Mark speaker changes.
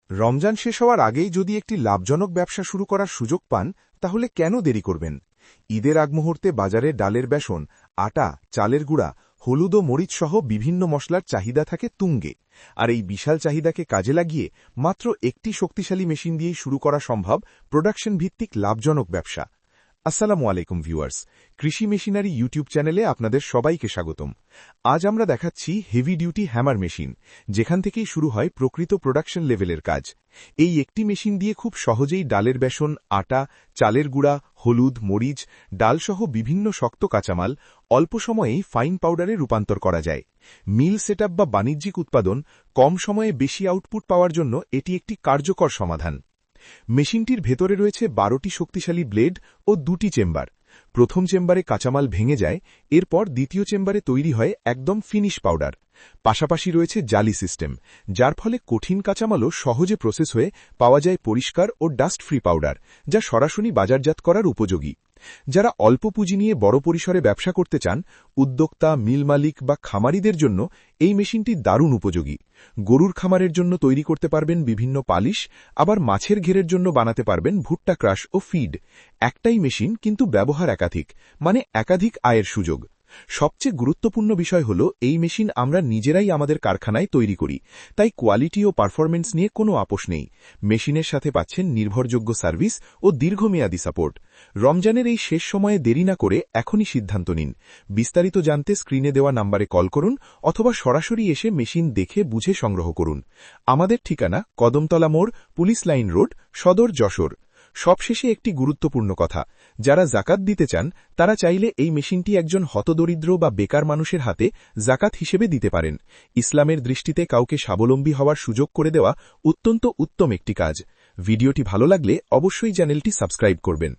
Speaker 1: রমজান শেষ হওয়ার আগেই যদি একটি লাভজনক ব্যবসা শুরু করার সুযোগ পান তাহলে কেন দেরি করবেন? ঈদের আগ মুহূর্তে বাজারে ডালের বেসন, আটা, চালের গুঁড়া, হলুদ ও মরিচ সহ বিভিন্ন মশলার চাহিদা থাকে তুঙ্গে। আর এই বিশাল চাহিদাকে কাজে লাগিয়ে মাত্র একটি শক্তিশালী মেশিন দিয়েই শুরু করা সম্ভব প্রোডাকশন ভিত্তিক লাভজনক ব্যবসা। আসসালামু আলাইকুম ভিউয়ার্স, কৃষি মেশিনারি ইউটিউব চ্যানেলে আপনাদের সবাইকে স্বাগতম। আজ আমরা দেখাচ্ছি হেভি ডিউটি হ্যামার মেশিন, যেখান থেকেই শুরু হয় প্রকৃত প্রোডাকশন লেভেলের কাজ। এই একটি মেশিন দিয়ে খুব সহজেই ডালের বেসন, আটা, চালের গুঁড়া, হলুদ, মরিচ, ডালসহ বিভিন্ন শক্ত কাঁচামাল অল্প সময়েই ফাইন পাউডারে রূপান্তর করা যায়। মিল সেটআপ বা বাণিজ্যিক উৎপাদন, কম সময়ে বেশি আউটপুট পাওয়ার জন্য এটি একটি কার্যকর সমাধান। মেশিনটির ভেতরে রয়েছে 12টি শক্তিশালী ব্লেড ও 2টি চেম্বার। প্রথম চেম্বারে কাঁচামাল ভেঙে যায়, এরপর দ্বিতীয় চেম্বারে তৈরি হয় একদম ফিনিশ পাউডার। পাশাপাশি রয়েছে জালি সিস্টেম, যার ফলে কঠিন কাঁচামালও সহজে প্রসেস হয়ে পাওয়া যায় পরিষ্কার ও ডাস্ট ফ্রি পাউডার, যা সরাসরি বাজারজাত করার উপযোগী। যারা অল্প পুঁজি নিয়ে বড় পরিসরে ব্যবসা করতে চান, উদ্যোক্তা, মিল মালিক বা খামারিদের জন্য এই মেশিনটি দারুণ উপযোগী। গরুর খামারের জন্য তৈরি করতে পারবেন বিভিন্ন পালিশ, আবার মাছের ঘেরের জন্য বানাতে পারবেন ভুট্টা ক্রাশ ও ফিড। একটাই মেশিন, কিন্তু ব্যবহার একাধিক, মানে একাধিক আয়ের সুযোগ। সবচেয়ে গুরুত্বপূর্ণ বিষয় হল এই মেশিন আমরা নিজেরাই আমাদের কারখানায় তৈরি করি, তাই কোয়ালিটি ও পারফরমেন্স নিয়ে কোনো আপোষ নেই। মেশিনের সাথে পাচ্ছেন নির্ভরযোগ্য সার্ভিস ও দীর্ঘমেয়াদী সাপোর্ট। রমজানের এই শেষ সময়ে দেরি না করে এখনই সিদ্ধান্ত নিন। বিস্তারিত জানতে স্ক্রিনে দেওয়া নম্বরে কল করুন অথবা সরাসরি এসে মেশিন দেখে বুঝে সংগ্রহ করুন। আমাদের ঠিকানা কদমতলা মোড়, পুলিশ লাইন রোড, সদর, যশোর। সবশেষে একটি গুরুত্বপূর্ণ কথা, যারা জাকাত দিতে চান তারা চাইলে এই মেশিনটি একজন হতদরিদ্র বা বেকার মানুষের হাতে জাকাত হিসেবে দিতে পারেন। ইসলামের দৃষ্টিতে কাউকে স্বাবলম্বী হওয়ার সুযোগ করে দেওয়া অত্যন্ত উত্তম একটি কাজ। ভিডিওটি ভালো লাগলে অবশ্যই চ্যানেলটি সাবস্ক্রাইব করবেন।